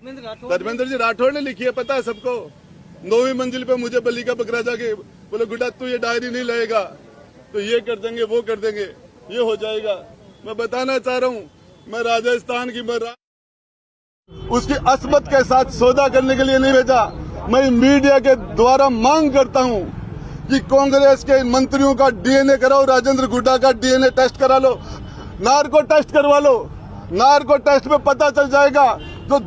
धर्मेंद्र जी राठौड़ ने लिखी है, पता है सबको। 9वीं मंजिल पे मुझे बली का बकरा जाके बोले गुड्डा तू ये डायरी नहीं लाएगा तो ये कर देंगे वो कर देंगे, ये हो जाएगा। मैं बताना चाह रहा हूँ, मैं राजस्थान की उसकी अस्मत के साथ सौदा करने के लिए नहीं भेजा। मैं मीडिया के द्वारा मांग करता हूँ कि कांग्रेस के मंत्रियों का डीएनए कराओ, राजेंद्र गुड्डा का डीएनए टेस्ट करा लो, नार्को टेस्ट करवा लो। नार्को टेस्ट में पता चल जाएगा जो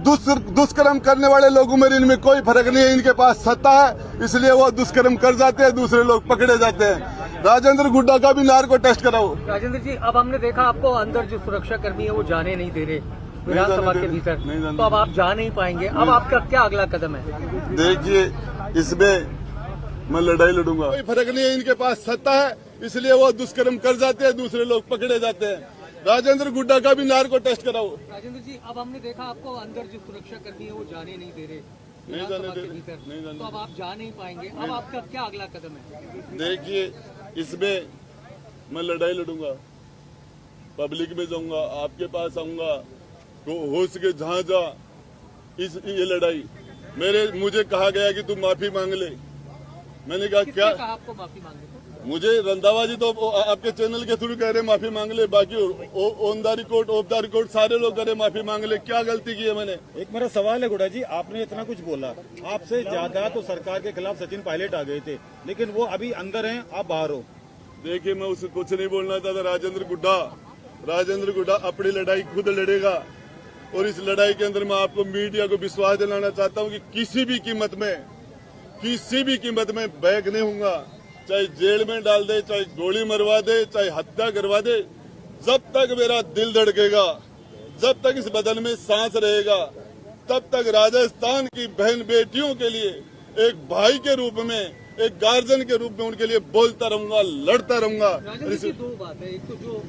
दुष्कर्म करने वाले लोगों में इनमें कोई फर्क नहीं है, इनके पास सत्ता है इसलिए वो दुष्कर्म कर जाते हैं, दूसरे लोग पकड़े जाते हैं। राजेंद्र गुड्डा का भी नार्को टेस्ट कराओ। राजेंद्र जी, अब हमने देखा आपको अंदर जो सुरक्षा कर्मी है वो जाने नहीं दे रहे विधानसभा के भीतर, तो अब आप जा नहीं पाएंगे, अब आपका क्या अगला कदम है? देखिए, इसमें मैं लड़ाई लड़ूंगा, कोई फर्क नहीं है, इनके पास सत्ता है इसलिए वो दुष्कर्म कर जाते हैं, दूसरे लोग पकड़े जाते हैं। राजेंद्र गुड्डा का भी नार्को टेस्ट कराओ। राजेंद्र जी, अब हमने देखा आपको अंदर जो सुरक्षा कर्मी है वो जाने नहीं दे रहे विधानसभा के भीतर, तो अब आप जा नहीं पाएंगे, अब आपका क्या अगला कदम है? देखिए, इसमें मैं लड़ाई लड़ूंगा, पब्लिक में जाऊंगा, आपके पास आऊंगा, हो सके जहां जा ये लड़ाई। मुझे कहा गया कि तू माफी मांग ले, मैंने कहा क्या आपको माफी मांगे? मुझे रंधावा जी तो आपके चैनल के थ्रू कह रहे माफी मांग ले, बाकी on the record of the record सारे लोग कह रहे माफी मांग ले। क्या गलती की है मैंने? एक मेरा सवाल है गुड्डा जी, आपने इतना कुछ बोला, आपसे ज्यादा तो सरकार के खिलाफ सचिन पायलट आ गए थे, लेकिन वो अभी अंदर हैं, आप बाहर हो। देखिए, मैं उसे कुछ नहीं बोलना चाहता। राजेंद्र गुड्डा अपनी लड़ाई खुद लड़ेगा और इस लड़ाई के अंदर मैं आपको मीडिया को विश्वास दिलाना चाहता हूँ कि किसी भी कीमत में बैक नहीं होऊंगा, चाहे जेल में डाल दे, चाहे गोली मरवा दे, चाहे हत्या करवा दे। जब तक मेरा दिल धड़केगा, जब तक इस बदन में सांस रहेगा, तब तक राजस्थान की बहन बेटियों के लिए एक भाई के रूप में, एक गार्जियन के रूप में उनके लिए बोलता रहूंगा, लड़ता रहूंगा। दो बात है, एक तो जो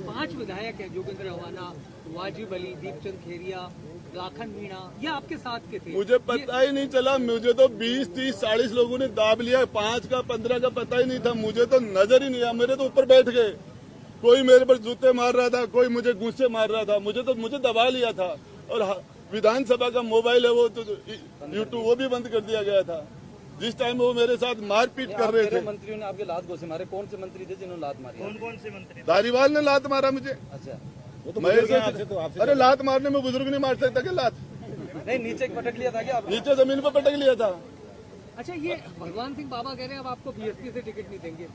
5 विधायक है, जोगेंद्र रवाना, वाजिब अली, दीपचंद खेरिया, लाखन मीणा, ये आपके साथ के थे। मुझे पता ही नहीं चला, मुझे तो 20, 30, 40 लोगों ने दाब लिया, 5 का 15 का पता ही नहीं था, मुझे तो नजर ही नहीं आया। मेरे तो ऊपर बैठ गए, कोई मेरे पर जूते मार रहा था, कोई मुझे गुस्से मार रहा था, मुझे दबा लिया था। और विधानसभा का मोबाइल है वो तो यूट्यूब वो भी बंद कर दिया गया था जिस टाइम वो मेरे साथ मारपीट कर रहे थे। मंत्रियों ने आपके लात घोंसे मारे, कौन से मंत्री थे जिन्होंने लात मारी? कौन से मंत्री? धारीवाल ने लात मारा मुझे। अच्छा, वो तो मैं अरे लात मारने में बुजुर्ग नहीं मार सकता क्या? लात नहीं, नीचे पटक लिया था क्या आपने? नीचे जमीन पर पटक लिया था। अच्छा, ये भगवान सिंह बाबा कह रहे हैं अब आपको बीएसपी से टिकट नहीं देंगे।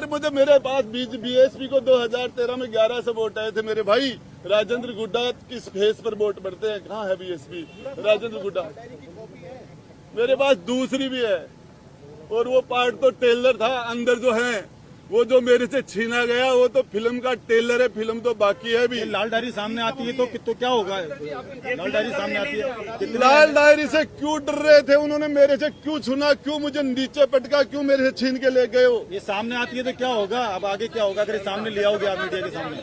मुझे मेरे पास बीएसपी को 2013 में 11 से वोट आए थे मेरे भाई। राजेंद्र गुड्डा किस फेस पर वोट पड़ते हैं? कहाँ है बीएसपी? राजेंद्र गुड्डा मेरे पास दूसरी भी है, और वो पार्ट तो टेलर था, अंदर जो है वो जो मेरे से छीना गया वो तो फिल्म का टेलर है, फिल्म तो बाकी है भी। लाल डायरी सामने आती है तो क्या होगा? लाल डायरी सामने आती है, लाल डायरी से क्यों डर रहे थे? उन्होंने मेरे से क्यों छूना? क्यों मुझे नीचे पटका? क्यों मेरे से छीन के ले गए हो? ये सामने आती है तो क्या होगा? अब आगे क्या होगा अगर सामने ले आओगे आप मीडिया के सामने?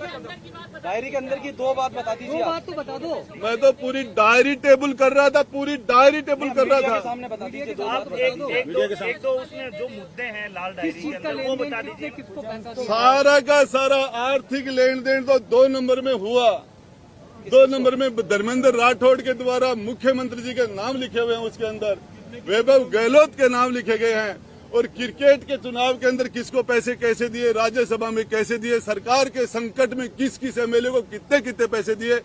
डायरी के अंदर की 2 बात बता दीजिए। 2 बात तो बता दो। मैं तो पूरी डायरी टेबल कर रहा था, पूरी डायरी टेबल कर रहा था। सामने बता दीजिए, 2 आप बात बता दो। एक दो उसमें जो मुद्दे हैं लाल डायरी के अंदर वो बता दीजिए। किसको पैसा दो? सारा का सारा आर्थिक लेन देन तो 2 नंबर में हुआ। 2 नंबर में धर्मेंद्र राठौड़ के द्वारा मुख्यमंत्री जी के नाम लिखे हुए हैं, उसके अंदर वैभव गहलोत के नाम लिखे गए हैं। और क्रिकेट के चुनाव के अंदर किसको पैसे कैसे दिए, राज्यसभा में कैसे दिए, सरकार के संकट में किस किस एमएलए को कितने पैसे दिए,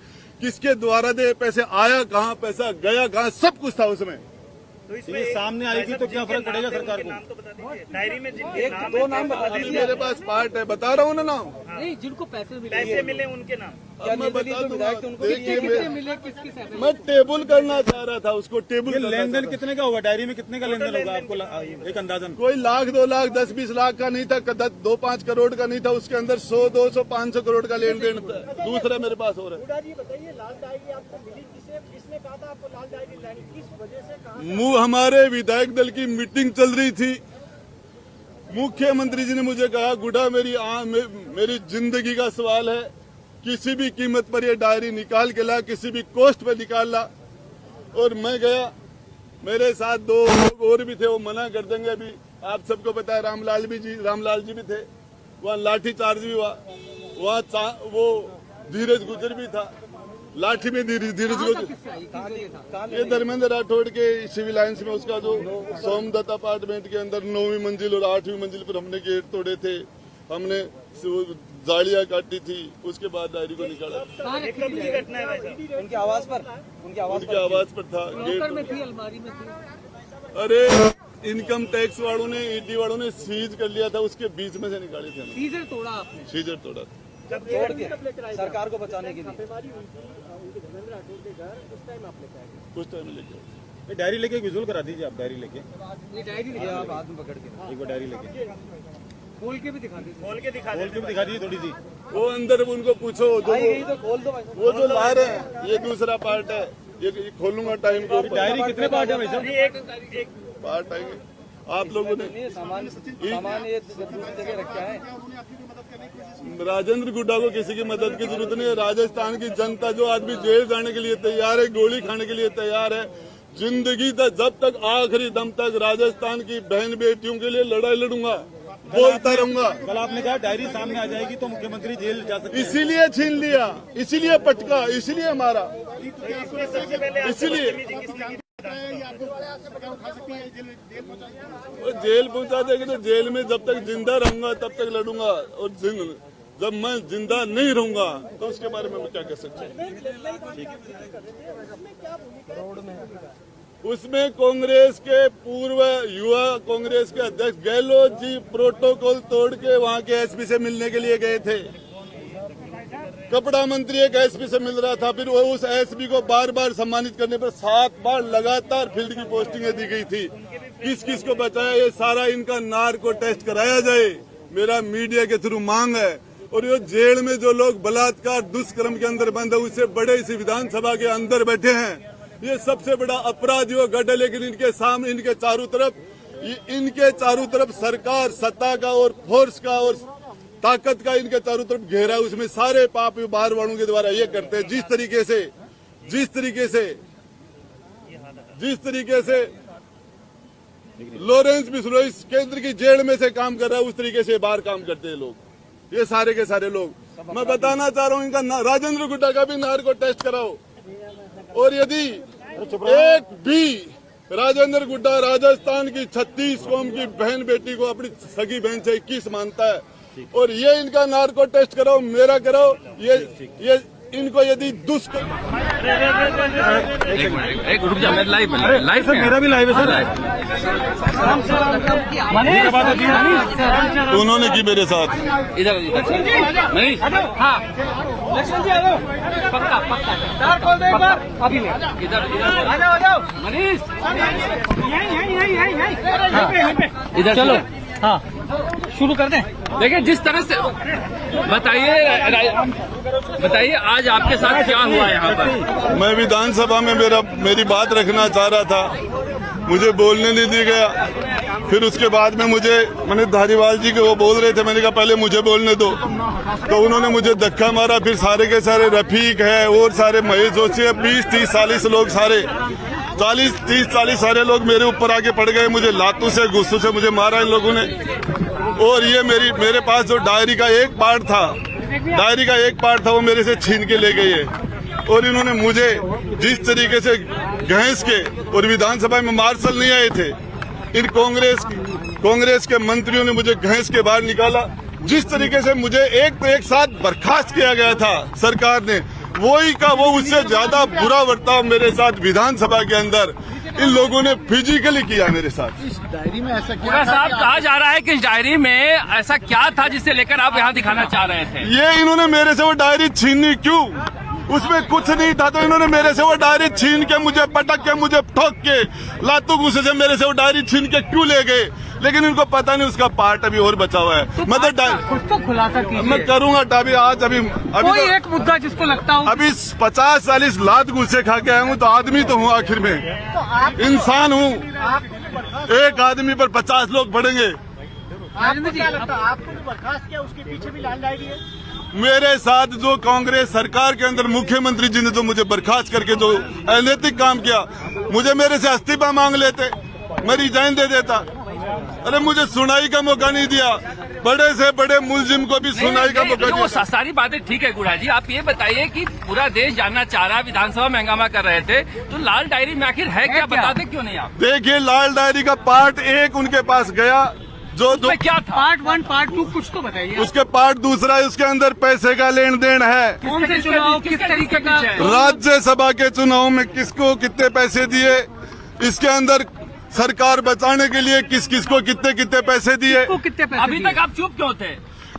किसके द्वारा दे पैसे, आया कहाँ, पैसा गया कहाँ, सब कुछ था उसमें। तो इसमें ये सामने आएगी तो क्या फर्क पड़ेगा सरकार को? नाम तो बता दीजिए, डायरी में जिनके एक नाम 2 नाम बता दीजिए। मेरे पास पार्ट है, बता रहा हूँ ना नाम। नहीं, जिनको पैसे मिले उनके नाम। क्या मैं बता दूंगा। विधायक थे, उनको देखिए, कितने मिले, किसकी सैलरी? मैं टेबल करना चाह रहा था, उसको टेबल करना लेन देन चाह रहा कितने का होगा? डायरी में कितने का लेन देन होगा आपको एक अंदाजन? कोई लाख 2 लाख 10-20 लाख का नहीं था, 2-5 करोड़ का नहीं था, उसके अंदर 100-200 500 करोड़ का लेन देन था। दूसरा मेरे पास हो रहा है। बताइए, लाल डायरी आपको मिली किसने कहा था आपको लाल डायरी लानी, किस वजह से कहा? हमारे विधायक दल की मीटिंग चल रही थी, मुख्यमंत्री जी ने मुझे कहा गुड्डा मेरी जिंदगी का सवाल है, किसी भी कीमत पर ये डायरी निकाल के ला, किसी भी कॉस्ट पर निकाल ला। और मैं गया, मेरे साथ 2 लोग और भी थे, वो मना कर देंगे अभी, आप सबको पता है। रामलाल जी भी थे, वहाँ लाठी चार्ज भी हुआ, वहाँ वो धीरज गुजर भी था। लाठी में धीरज को किससे आई? किस लिए था? ये धर्मेंद्र राठौड़ के सिविल लाइन्स में उसका जो सोमदत्त अपार्टमेंट के अंदर 9वीं मंजिल और 8वीं मंजिल पर हमने गेट तोड़े थे, हमने जालियां काटी थी, उसके बाद डायरी को निकाला। कहाँ रखी थी? घटना है भाई साहब। उनकी आवाज पर था लॉकर में गेट। थी, अलमारी में थी। अरे इनकम टैक्स वालों ने, ईडी वालों ने सीज कर लिया था, उसके बीच में से निकाले थे। सीजर तोड़ा आपने? सीजर तोड़ा तोड़ के सरकार को बचाने के लिए। छापेमारी हुई थी उनके धर्मेंद्र राठौड़ के घर, उस टाइम आप लेकर आए थे। कुछ टाइम लेके। ये डायरी लेके विजुअल करा दीजिए आप, डायरी लेके ये डायरी ये आप हाथ में पकड़ के एक बार डायरी लेके खोल के भी दिखा दीजिए। खोल के दिखा खोल के भी दिखा दीजिए थोड़ी सी। वो अंदर उनको पूछो, जो आई गई तो खोल दो भाई। वो जो ला रहे हैं, ये दूसरा पार्ट है, ये खोलूंगा टाइम को। डायरी कितने पार्ट है भाई साहब? एक पार्ट आएंगे आप लोगों ने। नहीं, सामान ये दूसरी जगह रखा है। राजेंद्र गुड्डा को किसी की मदद की जरूरत नहीं है। राजस्थान की जनता जो आदमी जेल जाने के लिए तैयार है, गोली खाने के लिए तैयार है, जिंदगी तक जब तक आखिरी दम तक राजस्थान की बहन बेटियों के लिए लड़ाई लड़ूंगा, बोलता रहूंगा। कल आपने कहा डायरी सामने आ जाएगी तो मुख्यमंत्री जेल जा सकते हैं। इसीलिए छीन लिया, इसीलिए पटका, इसीलिए मारा, सबसे पहले इसीलिए वो जेल पहुंचा देंगे। तो जेल में जब तक जिंदा रहूंगा तब तक लड़ूंगा, और जब मैं जिंदा नहीं रहूंगा तो उसके बारे में मैं क्या कह सकता हूँ। उसमें कांग्रेस के पूर्व युवा कांग्रेस के अध्यक्ष गहलोत जी प्रोटोकॉल तोड़ के वहां के एसपी से मिलने के लिए गए थे। कपड़ा मंत्री एक एसपी से मिल रहा था, फिर वो उस एसपी को बार बार सम्मानित करने पर 7 बार लगातार फील्ड की पोस्टिंगें दी गई थी। किस किस को बचाया, ये सारा इनका नार्को टेस्ट कराया जाए, मेरा मीडिया के थ्रू मांग है। और ये जेल में जो लोग बलात्कार दुष्कर्म के अंदर बंद है, उससे बड़े इस विधानसभा के अंदर बैठे हैं, ये सबसे बड़ा अपराधियों गढ़ है। लेकिन इनके सामने, इनके चारों तरफ सरकार, सत्ता का और फोर्स का और ताकत का इनके चारों तरफ घेरा, उसमें सारे पाप बाहर वालों के द्वारा ये करते हैं। जिस तरीके से लॉरेंस बिश्नोई केंद्र की जेल में से काम कर रहा है, उस तरीके से बाहर काम करते हैं लोग, ये सारे के सारे लोग। मैं बताना चाह रहा हूँ, इनका राजेंद्र गुड्डा का भी नार्को टेस्ट कराओ। और यदि एक भी राजेंद्र गुड्डा राजस्थान की 36 कौम की बहन बेटी को अपनी सगी बहन से 21 मानता है, और ये इनका नार्को टेस्ट कराओ, मेरा कराओ, ये इनको यदि एक रुक जा, मेरा लाइव सर मेरा भी लाइव है सर। उन्होंने की मेरे साथ। इधर मनीष, हाँ लक्ष्मण जी आ जाओ, पक्का पक्का चार खोल दो एक बार, अभी ले इधर आ जाओ मनीष, यहीं इधर चलो। हाँ शुरू कर दें। देखिए जिस तरह से बताइए आज आपके साथ क्या हुआ यहाँ पर? मैं विधानसभा में मेरी बात रखना चाह रहा था, मुझे बोलने नहीं दिया गया। फिर उसके बाद में मैंने धारीवाल जी के वो बोल रहे थे, मैंने कहा पहले मुझे बोलने दो, तो उन्होंने मुझे धक्का मारा। फिर सारे के सारे रफीक है और सारे महेश जोशी है, 20-30 40 लोग, सारे 40 सारे लोग मेरे ऊपर आके पड़ गए। मुझे लातों से गुस्सों से मुझे मारा इन लोगों ने। और ये मेरे पास जो डायरी का एक पार्ट था वो मेरे से छीन के ले गई है। और इन्होंने मुझे जिस तरीके से घसीट के, और विधानसभा में मार्शल नहीं आए थे, इन कांग्रेस के मंत्रियों ने मुझे घसीट के बाहर निकाला। जिस तरीके से मुझे एक साथ बर्खास्त किया गया था सरकार ने, वो उससे ज्यादा बुरा बर्ताव मेरे साथ विधानसभा के अंदर इन लोगों ने फिजिकली किया मेरे साथ। इस डायरी में ऐसा क्या साहब कहा जा रहा है कि इस डायरी में ऐसा क्या था जिसे लेकर आप यहाँ दिखाना चाह रहे थे? ये इन्होंने मेरे से वो डायरी छीनी क्यों? उसमें कुछ नहीं था, तो इन्होंने मेरे से वो डायरी छीन के, मुझे पटक के, मुझे ठोक के, लातों गुस्से से मेरे से वो डायरी छीन के क्यों ले गए? लेकिन इनको पता नहीं उसका पार्ट अभी और बचा हुआ है। मैं तो खुलासा कीजिए। मैं करूंगा अभी कोई एक मुद्दा जिसको लगता हो। अभी 50-40 लात गुस्से खा के आया हूँ, तो आदमी तो हूँ, आखिर में इंसान हूँ। एक आदमी पर 50 लोग पड़ेंगे। आपको क्या लगता है, आपको बर्खास्त किया, उसके पीछे भी लाल डायरी है? मेरे साथ जो कांग्रेस सरकार के अंदर मुख्यमंत्री जी ने जो मुझे बर्खास्त करके जो अनैतिक काम किया, मुझे मेरे से इस्तीफा मांग लेते, मैं रिजाइन दे देता। अरे मुझे सुनाई का मौका नहीं दिया। बड़े से बड़े मुलजिम को भी सुनाई का मौका वो दिया। सारी बातें ठीक है गुड़ा जी, आप ये बताइए कि पूरा देश जानना चाह रहा, विधानसभा में हंगामा कर रहे थे, तो लाल डायरी में आखिर है क्या, बताते क्यों नहीं आप? देखिए, लाल डायरी का पार्ट 1 उनके पास गया, जो उसमें क्या था? पार्ट 1 पार्ट 2 कुछ तो बताइए। उसके पार्ट 2 उसके अंदर पैसे का लेन देन है। कौन से चुनाव किस तरीके का? राज्यसभा के चुनाव में किसको कितने पैसे दिए, इसके अंदर सरकार बचाने के लिए किस किस को कितने कितने पैसे दिए। को कितने पैसे अभी दिए? तक आप चुप क्यों थे?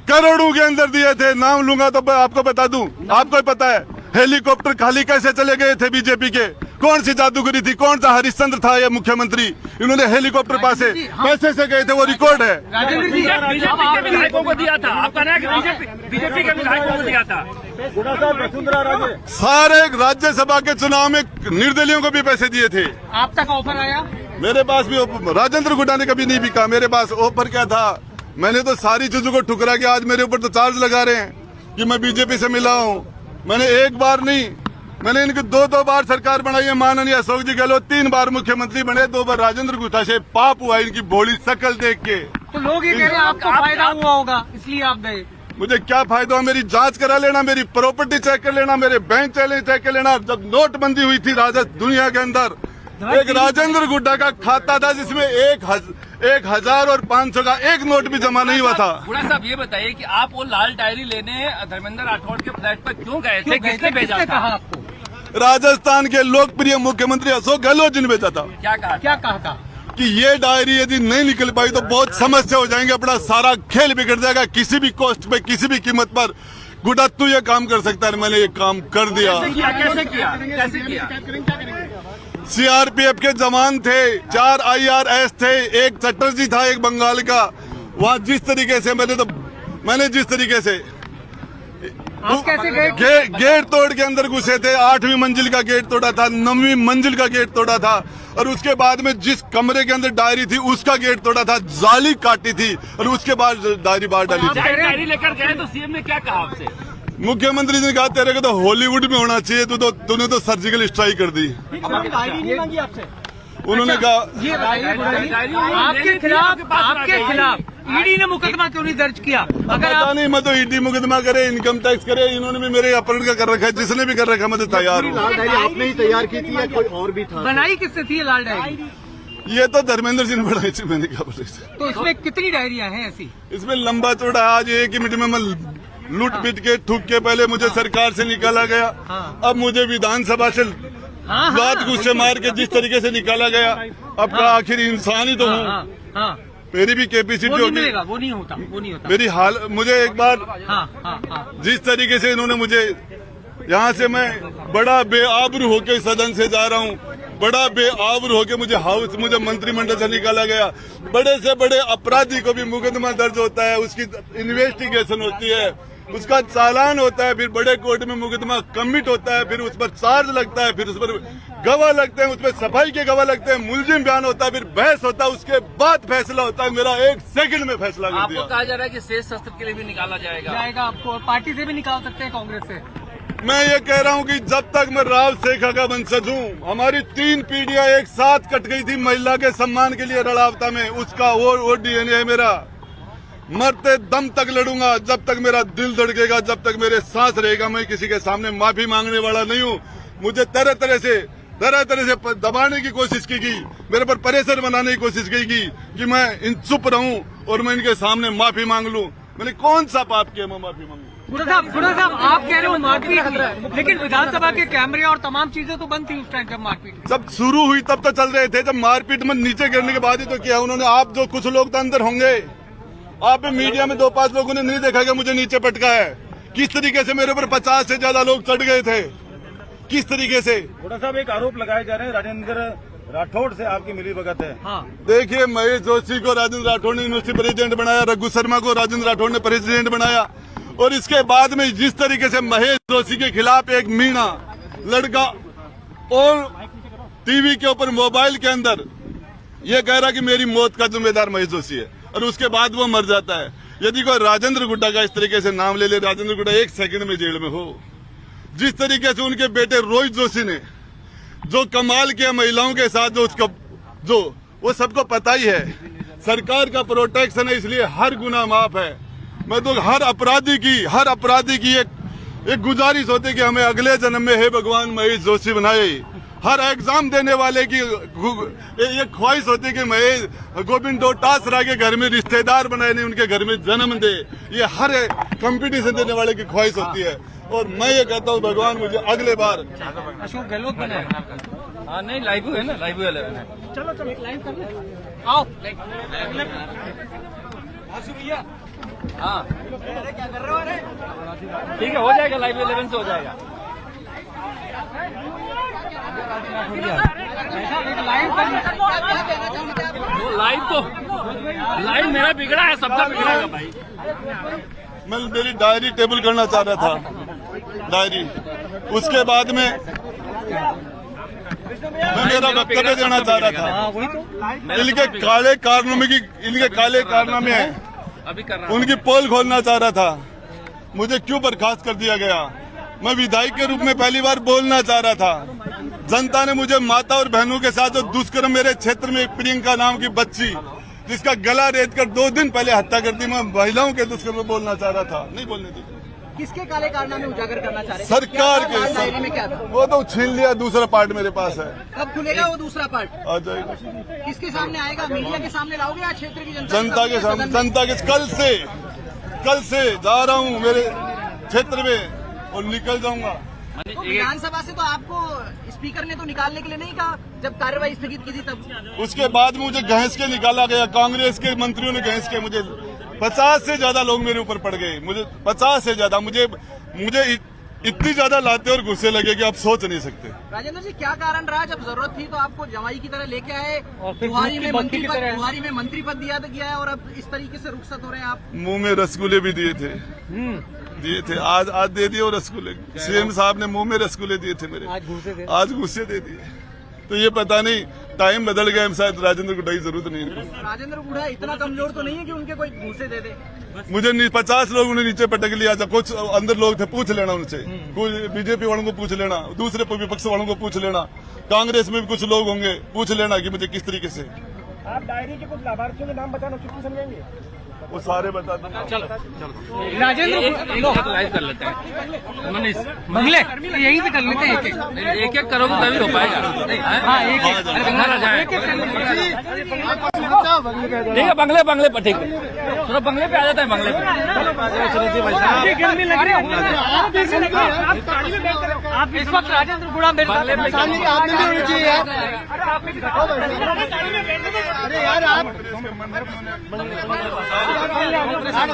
करोड़ों के अंदर दिए थे, नाम लूंगा तो आपको बता दूं, आपको ही पता है। हेलीकॉप्टर खाली कैसे चले गए थे बीजेपी के, कौन सी जादूगरी थी, कौन सा हरिश्चंद्र था ये मुख्यमंत्री, इन्होंने हेलीकॉप्टर पासे पैसे से गए थे, वो रिकॉर्ड है। राजेंद्र जी, बीजेपी के विधायकों को दिया था, आप कह रहे हैं कि बीजेपी के विधायकों को दिया था। वसुंधरा राजे सारे राज्यसभा के चुनाव में निर्दलियों को भी पैसे दिए थे। आप तक ऑफर आया? मेरे पास भी राजेंद्र गुड्डा ने कभी नहीं बिका, मेरे पास ऑफर क्या था, मैंने तो सारी चीजों को ठुकरा के आज मेरे ऊपर तो चार्ज लगा रहे हैं कि मैं बीजेपी से मिला हूं। मैंने एक बार नहीं, मैंने इनकी 2 बार सरकार बनाई है। माननीय अशोक जी गहलोत 3 बार मुख्यमंत्री बने, 2 बार राजेंद्र गुट्टा से पाप हुआ इनकी भोली शकल देख के। तो लोग ये कह रहे हैं आपको फायदा हुआ होगा इसलिए आप गए। मुझे क्या फायदा हुआ, मेरी जांच करा लेना, मेरी प्रॉपर्टी चेक कर लेना, मेरे बैंक बैलेंस चेक कर लेना। जब नोटबंदी हुई थी दुनिया के अंदर, एक राजेंद्र गुड्डा का खाता था जिसमें 1,000 और 500 का एक नोट भी जमा नहीं हुआ था। गुड़ा साहब ये बताइए कि आप वो लाल डायरी लेने धर्मेंद्र राठौड़ के फ्लैट पर क्यों गए थे, किसने भेजा था? कहा आपको? राजस्थान के लोकप्रिय मुख्यमंत्री अशोक गहलोत जी ने भेजा था। क्या कहा था? कि ये डायरी यदि नहीं निकल पाई तो बहुत समस्या हो जाएंगे, अपना सारा खेल बिगड़ जाएगा, किसी भी कॉस्ट पे, किसी भी कीमत पर गुड्डा तू ये काम कर सकता है। मैंने ये काम कर दिया। कैसे किया? सीआरपीएफ के जवान थे, 4 IRS थे, एक चटर्जी था, एक बंगाल का। वहाँ जिस तरीके से मैंने जिस तरीके से आप कैसे गए? गेट तोड़ के अंदर घुसे थे, 8वीं मंजिल का गेट तोड़ा था, 9वीं मंजिल का गेट तोड़ा था, और उसके बाद में जिस कमरे के अंदर डायरी थी उसका गेट तोड़ा था, जाली काटी थी, और उसके बाद डायरी बाहर डाली थी। डायरी लेकर गए तो सीएम ने क्या कहा आपसे? मुख्यमंत्री जी ने कहा तेरे को तो हॉलीवुड में होना चाहिए, तूने तो सर्जिकल स्ट्राइक कर दी। डायरी नहीं मांगी आपसे? ये उन्होंने बताइए आपके खिलाफ ईडी ने मुकदमा क्यों नहीं दर्ज किया? अगर पता नहीं, मैं तो ईडी मुकदमा करे, इनकम टैक्स करे, इन्होंने भी मेरे अपहरण का कर रखा है, जिसने भी कर रखा है मैं तो तैयार हूँ। लाल डायरी आपने ही तैयार की थी या कोई और भी था? बनाई किससे थी ये लाल डायरी? ये तो धर्मेंद्र जी ने बढ़ाई थी, मैंने क्या बोला इसे। तो इसमें कितनी डायरियां हैं ऐसी? इसमें लंबा चौड़ा है। आज एक ही मिनट में मैं लूट पीट के ठुक के पहले मुझे सरकार से निकाला गया, अब मुझे विधानसभा से लात गुस्से मार के जिस तरीके से निकाला गया, अब का आखिर इंसान ही तो हूँ। मेरी भी कैपेसिटी होगी, वो नहीं होता। मेरी हाल मुझे एक बार जिस तरीके से इन्होंने मुझे यहाँ से, मैं बड़ा बेआबरू होके सदन से जा रहा हूँ, बड़ा बेआबरू होके मुझे मंत्रिमंडल से निकाला गया। बड़े से बड़े अपराधी को भी मुकदमा दर्ज होता है, उसकी इन्वेस्टिगेशन होती है, उसका चालान होता है, फिर बड़े कोर्ट में मुकदमा कमिट होता है, फिर उस पर चार्ज लगता है, फिर उस पर गवाह लगते हैं, उस पर सफाई के गवाह लगते हैं, मुलजिम बयान होता है, फिर बहस होता है, उसके बाद फैसला होता है। मेरा 1 सेकंड में फैसला कर आपको दिया। कहा जा रहा है कि शेष शस्त्र के लिए भी निकाला जाएगा। आपको पार्टी से भी निकाल सकते हैं, कांग्रेस से। मैं ये कह रहा हूँ कि जब तक मैं राव शेखा का वंशज हूँ, हमारी 3 पीढ़ियां एक साथ कट गई थी महिला के सम्मान के लिए रड़ावता में, उसका वो डीएनए है मेरा। मरते दम तक लड़ूंगा, जब तक मेरा दिल धड़केगा, जब तक मेरे सांस रहेगा। मैं किसी के सामने माफी मांगने वाला नहीं हूँ। मुझे तरह तरह से दबाने की कोशिश की गई, मेरे पर प्रेशर बनाने की कोशिश की गई कि मैं चुप रहूं और मैं इनके सामने माफी मांग लूं। मैंने कौन सा पाप किया मैं माफी मांगू? गुड़ा साहब आप कह रहे हो मारपीट की, लेकिन विधानसभा के कैमरे और तमाम चीजें तो बंद थी उस टाइम जब मारपीट हुई। जब शुरू हुई तब तो चल रहे थे, जब मारपीट में नीचे गिरने के बाद ही तो किया उन्होंने। आप जो कुछ लोग तो अंदर होंगे, आप मीडिया में 2-5 लोगों ने नहीं देखा कि मुझे नीचे पटका है। किस तरीके से मेरे ऊपर 50 से ज्यादा लोग चढ़ गए थे, किस तरीके से। गुड़ा साहब एक आरोप लगाए जा रहे हैं राजेंद्र राठौड़ से आपकी मिलीभगत है। देखिए, महेश जोशी को राजेंद्र राठौड़ ने यूनिवर्सिटी प्रेसिडेंट बनाया, रघु शर्मा को राजेंद्र राठौड़ ने प्रेसिडेंट बनाया, और इसके बाद में जिस तरीके से महेश जोशी के खिलाफ एक मीणा लड़का और टीवी के ऊपर मोबाइल के अंदर ये कह रहा कि मेरी मौत का जिम्मेदार महेश जोशी है, और उसके बाद वो मर जाता है। यदि कोई राजेंद्र गुड्डा का इस तरीके से नाम ले ले, राजेंद्र गुड्डा 1 सेकंड में जेल में हो। जिस तरीके से उनके बेटे रोहित जोशी ने जो कमाल किया महिलाओं के साथ, जो वो सबको पता ही है। सरकार का प्रोटेक्शन है, इसलिए हर गुनाह माफ है। मैं तो हर अपराधी की एक गुजारिश होती कि हमें अगले जन्म में हे भगवान महेश जोशी बनाए। हर एग्जाम देने वाले की ये ख्वाहिश होती कि महेश गोविंद डोटासरा के घर में रिश्तेदार बनाए, नहीं उनके घर में जन्म दे। ये हर कंपटीशन देने वाले की ख्वाहिश होती है। और मैं ये कहता हूँ भगवान मुझे अगले बार अशोक गहलोत बने। हाँ नहीं, लाइव है ना, लाइव 11 है। चलो चलो लाइन कर ले, आओ हाँ ठीक है, हो जाएगा, लाइव 11 से हो जाएगा। लाइव मेरा बिगड़ा है, सबका बिगड़ेगा भाई। मैं मेरी डायरी टेबल करना चाह रहा था, डायरी। उसके बाद में मैं मेरा वक्तव्य देना चाह रहा था। इनके काले कारनामे हैं, अभी कर रहा उनकी पोल खोलना चाह रहा था। मुझे क्यों बर्खास्त कर दिया गया? मैं विधायक के रूप में पहली बार बोलना चाह रहा था। जनता ने मुझे माता और बहनों के साथ जो दुष्कर्म मेरे क्षेत्र में प्रियंका नाम की बच्ची जिसका गला रेत कर 2 दिन पहले हत्या कर दी, मैं महिलाओं के दुष्कर्म में बोलना चाह रहा था, नहीं बोलने दी। किसके काले कारनामे उजागर करना चाह रहे हैं? सरकार क्या था? लाल डायरी में क्या था? वो तो छीन लिया, दूसरा पार्ट मेरे पास है, कब खुलेगा वो दूसरा पार्ट? आ जाएगा। किसके सामने आएगा? मीडिया के सामने लाओगे या क्षेत्र की जनता के सामने, जनता के कल से जा रहा हूँ मेरे क्षेत्र में और निकल जाऊंगा। तो विधानसभा से तो आपको स्पीकर ने तो निकालने के लिए नहीं कहा जब कार्यवाही स्थगित की थी तब? उसके बाद मुझे घसीट के निकाला गया, कांग्रेस के मंत्रियों ने घसीट के। मुझे 50 से ज्यादा लोग मेरे ऊपर पड़ गए, मुझे 50 से ज्यादा, मुझे इतनी ज्यादा लाते और गुस्से लगे कि आप सोच नहीं सकते। राजेंद्र जी, क्या कारण रहा जब जरूरत थी तो आपको जमाई की तरह लेके आए, बुहारी में मंत्री पद दिया गया है और अब इस तरीके से रुखसत हो रहे हैं आप? मुंह में रसगुल्ले भी दिए थे, आज दे दिए। और रसगुल्ले सीएम साहब ने मुंह में रसगुल्ले दिए थे मेरे, आज गुस्से दे दिए। तो ये पता नहीं टाइम बदल गया, शायद राजेंद्र गुड्डा की जरूरत नहीं है। राजेंद्र गुड्डा इतना कमजोर तो नहीं है कि उनके कोई घूसे दे दे? मुझे 50 लोग उन्हें नीचे पटक लिया था। कुछ अंदर लोग थे, पूछ लेना उनसे, कुछ बीजेपी वालों को पूछ लेना, दूसरे विपक्ष वालों को पूछ लेना, कांग्रेस में भी कुछ लोग होंगे, पूछ लेना कि मुझे किस तरीके से। आप डायरी के कुछ लाभार्थियों के नाम बताना, चुटकी समझेंगे? वो सारे बता देंगे। चलो राजेंद्र लाइव कर लेते हैं, मंगले यही से कर लेते हैं, एक एक करोगे तभी हो पाएगा। हाँ एक ठीक है, बंगले पर ठीक है, थोड़ा बंगले पे आ जाता है, बंगले पे। आप इस वक्त राजेंद्र गुड़ा मेरे बंगले पे अरे यार आप सर